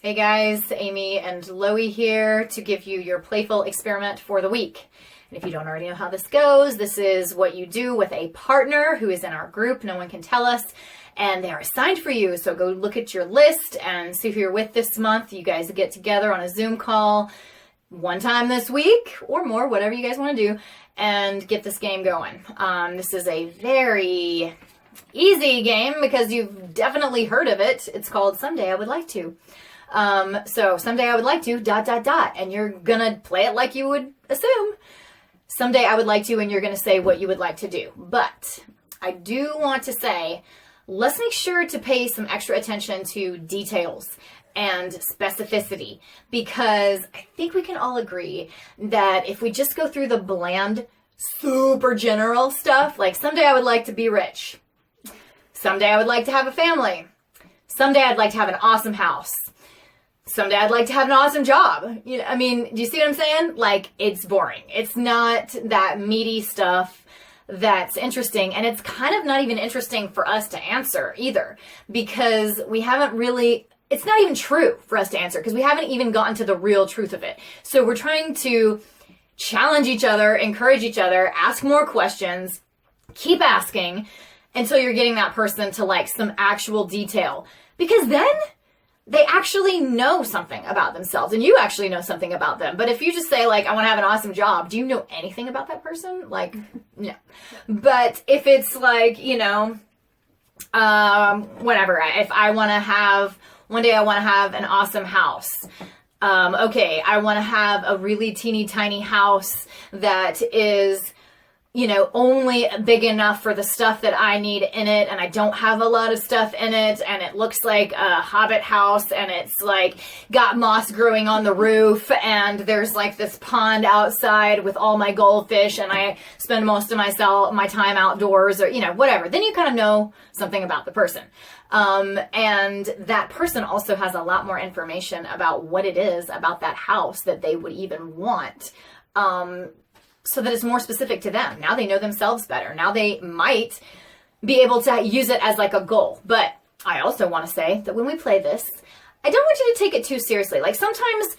Hey guys, Amy and Loie here to give you your playful experiment for the week. And if you don't already know how this goes, this is what you do with a partner who is in our group. No one can tell us. And they are assigned for you. So go look at your list and see who you're with this month. You guys get together on a Zoom call one time this week or more, whatever you guys want to do, and get this game going. This is a very easy game because you've definitely heard of it. It's called Someday I Would Like To. So someday I would like to ... and you're gonna play it like you would assume. Someday I would like to, and you're gonna say what you would like to do. But I do want to say, let's make sure to pay some extra attention to details and specificity, because I think we can all agree that if we just go through the bland, super general stuff, like someday I would like to be rich, someday I would like to have a family, someday I'd like to have an awesome house, someday I'd like to have an awesome job. You know, I mean, do you see what I'm saying? Like, it's boring. It's not that meaty stuff that's interesting. And it's kind of not even interesting for us to answer either, because we haven't really, it's not even true for us to answer because we haven't even gotten to the real truth of it. So we're trying to challenge each other, encourage each other, ask more questions, keep asking until you're getting that person to like some actual detail, because then they actually know something about themselves and you actually know something about them. But if you just say like, I want to have an awesome job, do you know anything about that person? Like, no. But if it's like, you know, whatever, if I want to have, one day I want to have an awesome house. Okay, I want to have a really teeny tiny house that is, you know, only big enough for the stuff that I need in it, and I don't have a lot of stuff in it, and it looks like a hobbit house, and it's like got moss growing on the roof, and there's like this pond outside with all my goldfish, and I spend most of my time outdoors, or, you know, whatever. Then you kind of know something about the person. And that person also has a lot more information about what it is about that house that they would even want. So that it's more specific to them. Now they know themselves better. Now they might be able to use it as like a goal. But I also want to say that when we play this, I don't want you to take it too seriously. Like sometimes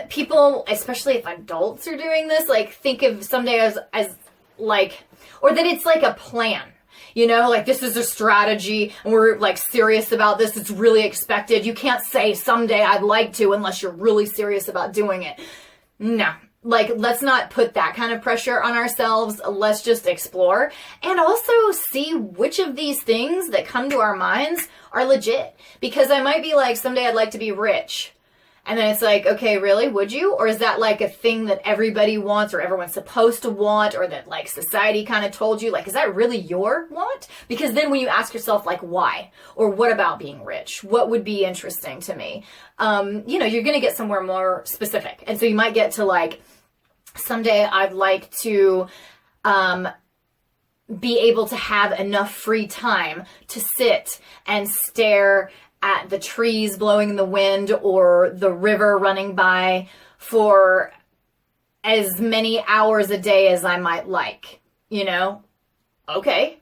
people, especially if adults are doing this, like think of someday as like, or that it's like a plan. You know, like this is a strategy and we're like serious about this. It's really expected. You can't say someday I'd like to unless you're really serious about doing it. No. Like, let's not put that kind of pressure on ourselves. Let's just explore and also see which of these things that come to our minds are legit. Because I might be like, someday I'd like to be rich. And then it's like, okay, really? Would you? Or is that like a thing that everybody wants or everyone's supposed to want, or that like society kind of told you? Like, is that really your want? Because then when you ask yourself like, why? Or what about being rich? What would be interesting to me? You know, you're going to get somewhere more specific. And so you might get to like, someday I'd like to be able to have enough free time to sit and stare at the trees blowing in the wind or the river running by for as many hours a day as I might like, you know? Okay.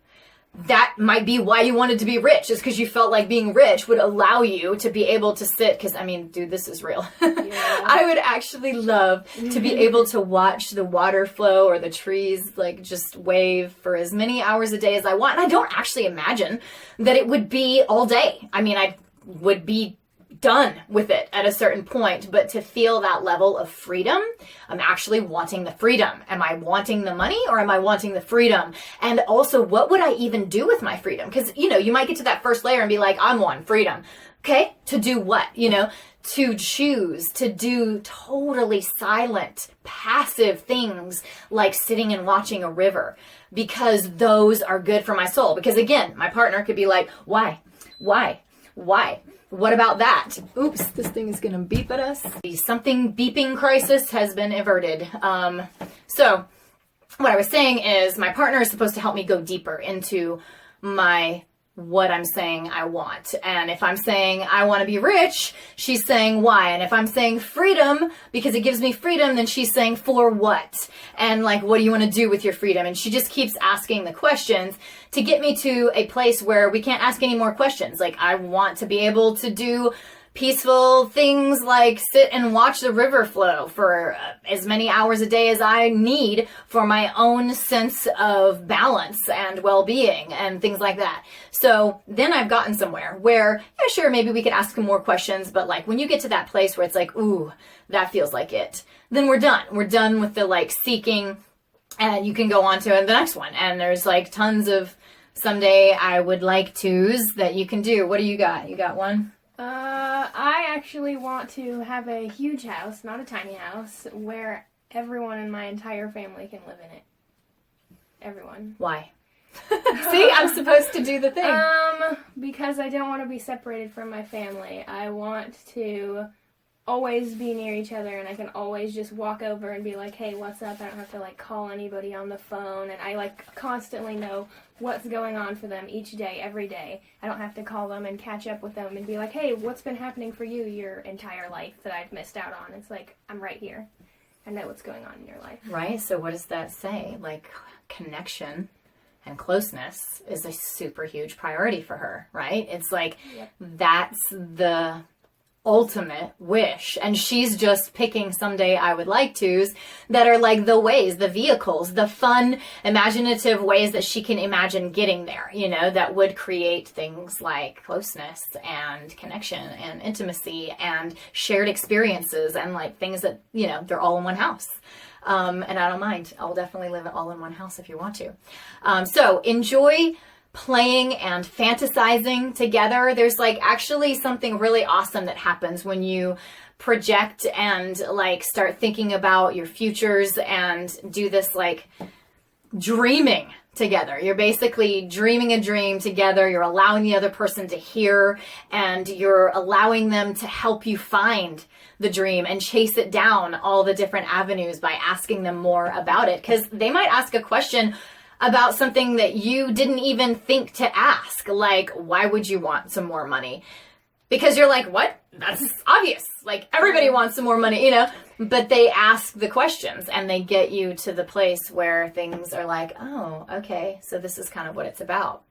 That might be why you wanted to be rich, is because you felt like being rich would allow you to be able to sit. Because, I mean, dude, this is real. Yeah. I would actually love to be able to watch the water flow or the trees, like, just wave for as many hours a day as I want. And I don't actually imagine that it would be all day. I mean, I would be done with it at a certain point, but to feel that level of freedom, I'm actually wanting the freedom. Am I wanting the money or am I wanting the freedom? And also, what would I even do with my freedom? Because, you know, you might get to that first layer and be like, I'm wanting freedom. Okay, to do what? You know, to choose to do totally silent, passive things like sitting and watching a river, because those are good for my soul. Because again, my partner could be like, why? What about that? Oops, this thing is going to beep at us. The something beeping crisis has been averted. So what I was saying is my partner is supposed to help me go deeper into what I'm saying I want. And if I'm saying I want to be rich, she's saying why. And if I'm saying freedom because it gives me freedom, then she's saying for what? And like, what do you want to do with your freedom? And she just keeps asking the questions to get me to a place where we can't ask any more questions. Like, I want to be able to do peaceful things like sit and watch the river flow for as many hours a day as I need for my own sense of balance and well-being and things like that. So then I've gotten somewhere where, yeah, sure, maybe we could ask some more questions, but like when you get to that place where it's like, ooh, that feels like it, then we're done. We're done with the like seeking, and you can go on to the next one. And there's like tons of someday I would like to's that you can do. What do you got? You got one? I actually want to have a huge house, not a tiny house, where everyone in my entire family can live in it. Everyone. Why? See, I'm supposed to do the thing. Because I don't want to be separated from my family. I want to always be near each other, and I can always just walk over and be like, hey, what's up? I don't have to like call anybody on the phone, and I like constantly know what's going on for them each day, every day. I don't have to call them and catch up with them and be like, hey, what's been happening for you your entire life that I've missed out on? It's like, I'm right here. I know what's going on in your life. Right? So what does that say? Like, connection and closeness is a super huge priority for her, right? It's like, that's the ultimate wish, and she's just picking someday I would like to's that are like the ways, the vehicles, the fun, imaginative ways that she can imagine getting there, you know, that would create things like closeness and connection and intimacy and shared experiences and like things that, you know, they're all in one house. And I don't mind. I'll definitely live all in one house if you want to. So enjoy playing and fantasizing together. There's like actually something really awesome that happens when you project and like start thinking about your futures and do this like dreaming together. You're basically dreaming a dream together. You're allowing the other person to hear, and you're allowing them to help you find the dream and chase it down all the different avenues by asking them more about it. Because they might ask a question about something that you didn't even think to ask. Like, why would you want some more money? Because you're like, what? That's obvious. Like, everybody wants some more money, you know? But they ask the questions and they get you to the place where things are like, oh, okay, so this is kind of what it's about.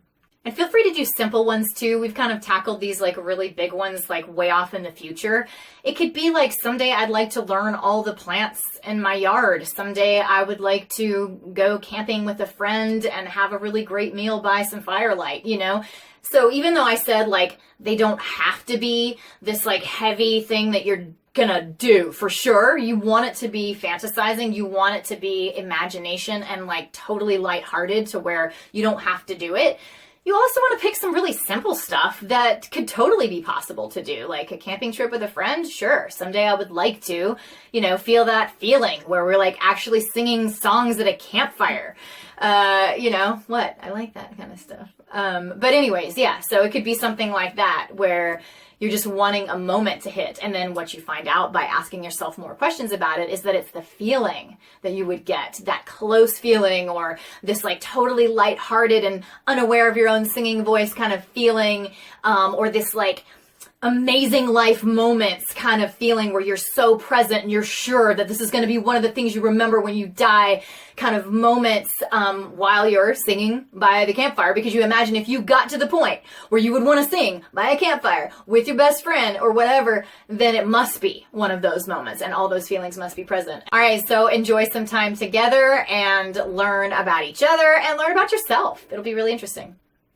And feel free to do simple ones too. We've kind of tackled these like really big ones like way off in the future. It could be like, someday I'd like to learn all the plants in my yard. Someday I would like to go camping with a friend and have a really great meal by some firelight, you know? So even though I said like they don't have to be this like heavy thing that you're gonna do for sure, you want it to be fantasizing, you want it to be imagination and like totally lighthearted to where you don't have to do it. You also want to pick some really simple stuff that could totally be possible to do, like a camping trip with a friend. Sure, someday I would like to, you know, feel that feeling where we're like actually singing songs at a campfire. You know, what? I like that kind of stuff. But anyways, yeah, so it could be something like that where you're just wanting a moment to hit. And then what you find out by asking yourself more questions about it is that it's the feeling that you would get, that close feeling, or this like totally lighthearted and unaware of your own singing voice kind of feeling, or this like amazing life moments kind of feeling where you're so present and you're sure that this is going to be one of the things you remember when you die, kind of moments while you're singing by the campfire, because you imagine if you got to the point where you would want to sing by a campfire with your best friend or whatever, then it must be one of those moments and all those feelings must be present. All right, so enjoy some time together and learn about each other and learn about yourself. It'll be really interesting.